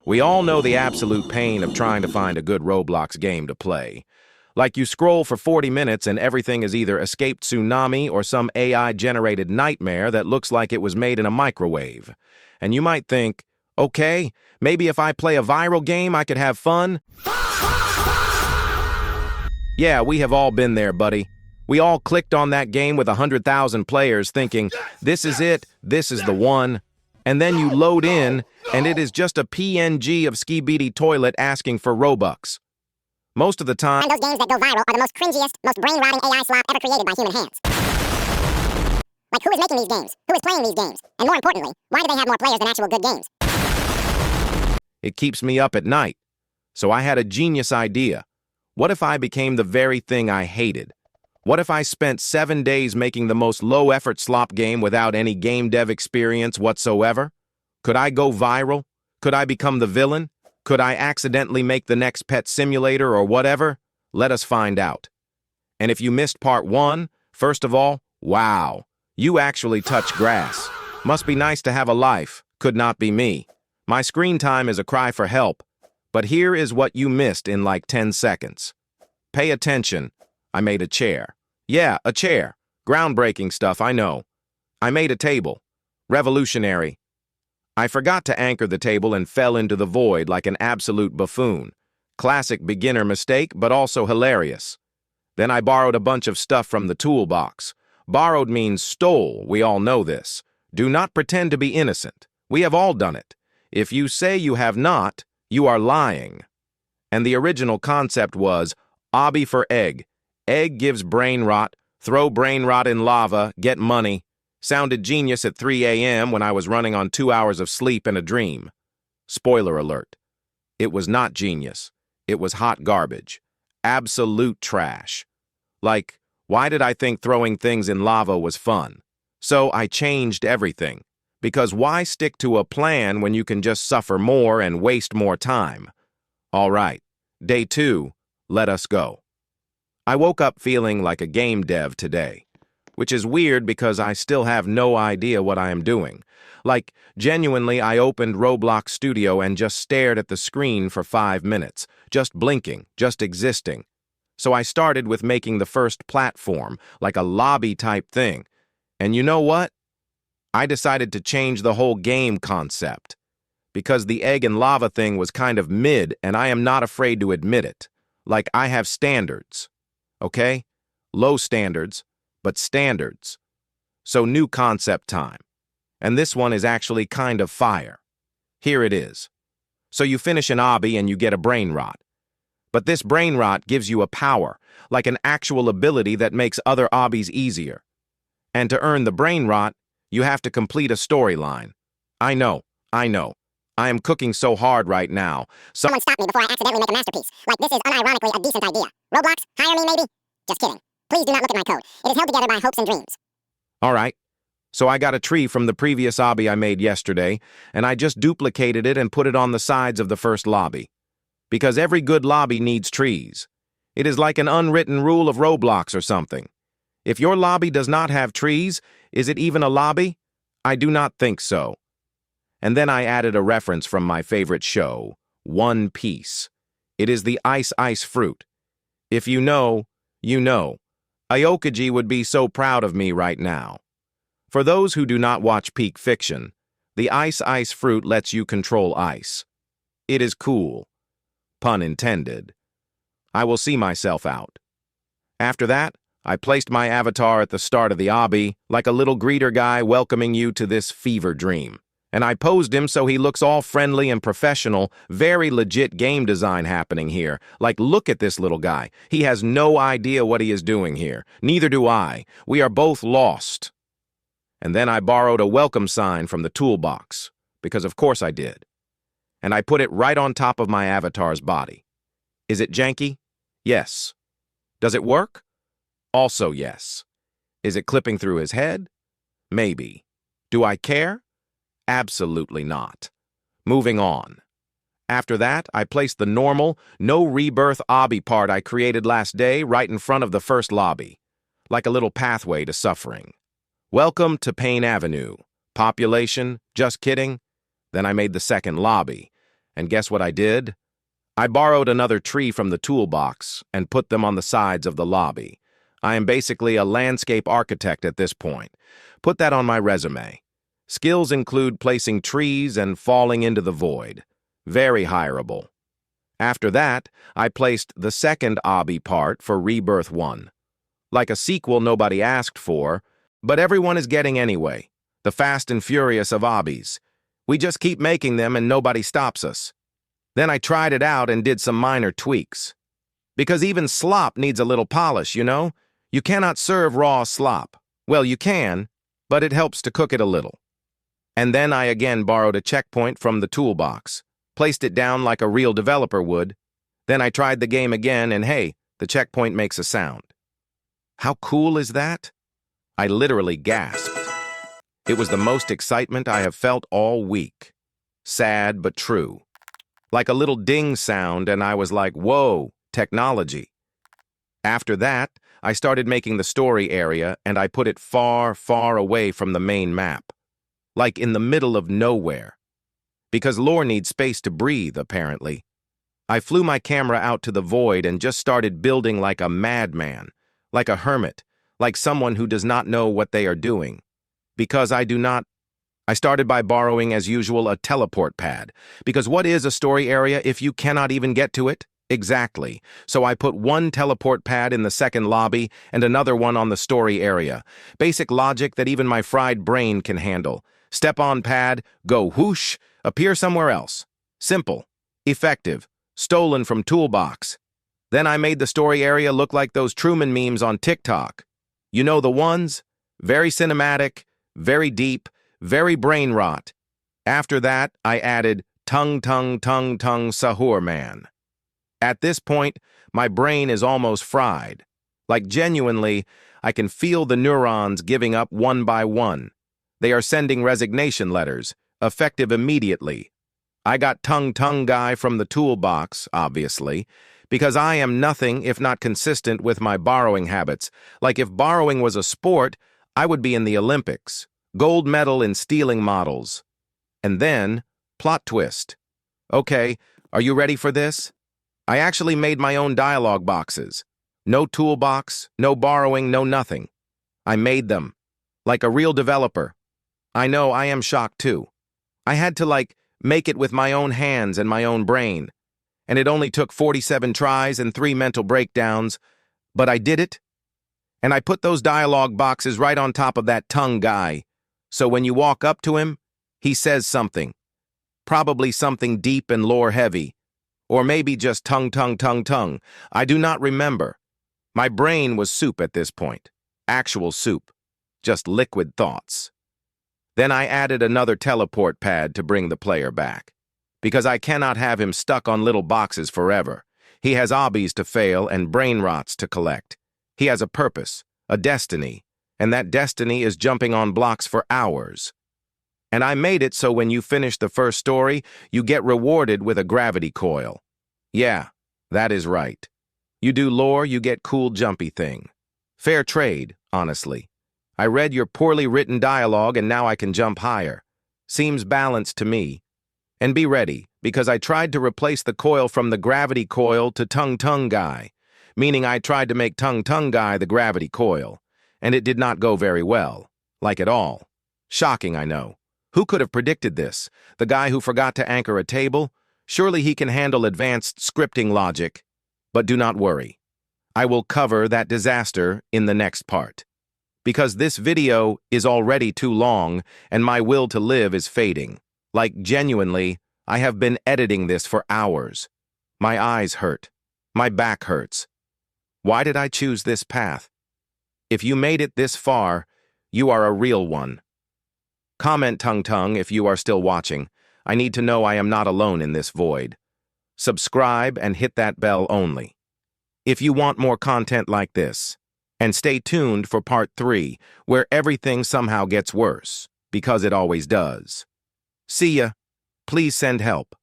We all know the absolute pain of trying to find a good Roblox game to play. Like you scroll for 40 minutes and everything is either escaped tsunami or some AI-generated nightmare that looks like it was made in a microwave. And you might think, okay, maybe if I play a viral game I could have fun? Yeah, we have all been there, buddy. We all clicked on that game with 100,000 players thinking, this is it, this is the one. And then you load in, and it is just a PNG of Skibidi Toilet asking for Robux. Most of the time, And those games that go viral are the most cringiest, most brain-rotting AI slop ever created by human hands. Like, who is making these games? Who is playing these games? And more importantly, why do they have more players than actual good games? it keeps me up at night. So I had a genius idea. What if I became the very thing I hated? What if I spent 7 days making the most low-effort slop game without any game dev experience whatsoever? Could I go viral? Could I become the villain? Could I accidentally make the next Pet Simulator or whatever? Let us find out. And if you missed part 1, first of all, wow, you actually touch grass. Must be nice to have a life. Could not be me. My screen time is a cry for help. But here is what you missed in like 10 seconds. Pay attention. I made a chair. Yeah, a chair. Groundbreaking stuff, I know. I made a table. Revolutionary. I forgot to anchor the table and fell into the void like an absolute buffoon. Classic beginner mistake, but also hilarious. Then I borrowed a bunch of stuff from the toolbox. Borrowed means stole, we all know this. Do not pretend to be innocent. We have all done it. If you say you have not, you are lying. And the original concept was, obby for egg. Egg gives brain rot, throw brain rot in lava, get money. Sounded genius at 3 a.m. when I was running on 2 hours of sleep and a dream. Spoiler alert. It was not genius. It was hot garbage. Absolute trash. Like, why did I think throwing things in lava was fun? So I changed everything. Because why stick to a plan when you can just suffer more and waste more time? All right, day 2, let us go. I woke up feeling like a game dev today, which is weird because I still have no idea what I am doing. Like, genuinely, I opened Roblox Studio and just stared at the screen for 5 minutes, just blinking, just existing. So I started with making the first platform, like a lobby-type thing. And you know what? I decided to change the whole game concept. Because the egg and lava thing was kind of mid, and I am not afraid to admit it. Like, I have standards. Okay? Low standards, but standards. So new concept time. And this one is actually kind of fire. Here it is. So you finish an obby and you get a brain rot. But this brain rot gives you a power, like an actual ability that makes other obbies easier. And to earn the brain rot, you have to complete a storyline. I know. I am cooking so hard right now. Someone stop me before I accidentally make a masterpiece. Like, this is unironically a decent idea. Roblox, hire me maybe? Just kidding. Please do not look at my code. It is held together by hopes and dreams. All right. So I got a tree from the previous obby I made yesterday, and I just duplicated it and put it on the sides of the first lobby. Because every good lobby needs trees. It is like an unwritten rule of Roblox or something. If your lobby does not have trees, is it even a lobby? I do not think so. And then I added a reference from my favorite show, One Piece. It is the ice fruit. If you know, you know. Aokaji would be so proud of me right now. For those who do not watch Peak Fiction, the ice fruit lets you control ice. It is cool. Pun intended. I will see myself out. After that, I placed my avatar at the start of the obby, like a little greeter guy welcoming you to this fever dream. And I posed him so he looks all friendly and professional, very legit game design happening here. Like, look at this little guy. He has no idea what he is doing here. Neither do I. We are both lost. And then I borrowed a welcome sign from the toolbox, because of course I did. And I put it right on top of my avatar's body. Is it janky? Yes. Does it work? Also yes. Is it clipping through his head? Maybe. Do I care? Absolutely not. Moving on. After that, I placed the normal, no rebirth obby part I created last day right in front of the first lobby, like a little pathway to suffering. Welcome to Pain Avenue. Population? Just kidding. Then I made the second lobby. And guess what I did? I borrowed another tree from the toolbox and put them on the sides of the lobby. I am basically a landscape architect at this point. Put that on my resume. Skills include placing trees and falling into the void. Very hireable. After that, I placed the second obby part for Rebirth 1. Like a sequel nobody asked for, but everyone is getting anyway. The Fast and Furious of obbies. We just keep making them and nobody stops us. Then I tried it out and did some minor tweaks. Because even slop needs a little polish, you know? You cannot serve raw slop. Well, you can, but it helps to cook it a little. And then I again borrowed a checkpoint from the toolbox, placed it down like a real developer would. Then I tried the game again and hey, the checkpoint makes a sound. How cool is that? I literally gasped. It was the most excitement I have felt all week. Sad but true. Like a little ding sound and I was like, whoa, technology. After that, I started making the story area and I put it far, far away from the main map. Like in the middle of nowhere. Because lore needs space to breathe, apparently. I flew my camera out to the void and just started building like a madman, like a hermit, like someone who does not know what they are doing. Because I started by borrowing, as usual, a teleport pad. Because what is a story area if you cannot even get to it? Exactly. So I put one teleport pad in the second lobby and another one on the story area. Basic logic that even my fried brain can handle. Step on pad, go whoosh, appear somewhere else. Simple. Effective. Stolen from toolbox. Then I made the story area look like those Truman memes on TikTok. You know the ones? Very cinematic, very deep, very brain rot. After that, I added tongue sahur man. At this point, my brain is almost fried. Like genuinely, I can feel the neurons giving up one by one. They are sending resignation letters, effective immediately. I got tongue guy from the toolbox, obviously, because I am nothing if not consistent with my borrowing habits. Like if borrowing was a sport, I would be in the Olympics. Gold medal in stealing models. And then, plot twist. Okay, are you ready for this? I actually made my own dialogue boxes. No toolbox, no borrowing, no nothing. I made them. Like a real developer. I know, I am shocked too. I had to make it with my own hands and my own brain. And it only took 47 tries and 3 mental breakdowns, but I did it. And I put those dialogue boxes right on top of that tongue guy. So when you walk up to him, he says something. Probably something deep and lore heavy. Or maybe just tongue. I do not remember. My brain was soup at this point. Actual soup. Just liquid thoughts. Then I added another teleport pad to bring the player back. Because I cannot have him stuck on little boxes forever. He has obbies to fail and brain rots to collect. He has a purpose, a destiny, and that destiny is jumping on blocks for hours. And I made it so when you finish the first story, you get rewarded with a gravity coil. Yeah, that is right. You do lore, you get cool jumpy thing. Fair trade, honestly. I read your poorly written dialogue and now I can jump higher. Seems balanced to me. And be ready, because I tried to replace the coil from the gravity coil to tongue guy, meaning I tried to make tongue guy the gravity coil, and it did not go very well, like at all. Shocking, I know. Who could have predicted this? The guy who forgot to anchor a table? Surely he can handle advanced scripting logic. But do not worry. I will cover that disaster in the next part. Because this video is already too long and my will to live is fading. Like genuinely, I have been editing this for hours. My eyes hurt. My back hurts. Why did I choose this path? If you made it this far, you are a real one. Comment tongue if you are still watching. I need to know I am not alone in this void. Subscribe and hit that bell only. If you want more content like this. And stay tuned for part 3, where everything somehow gets worse, because it always does. See ya. Please send help.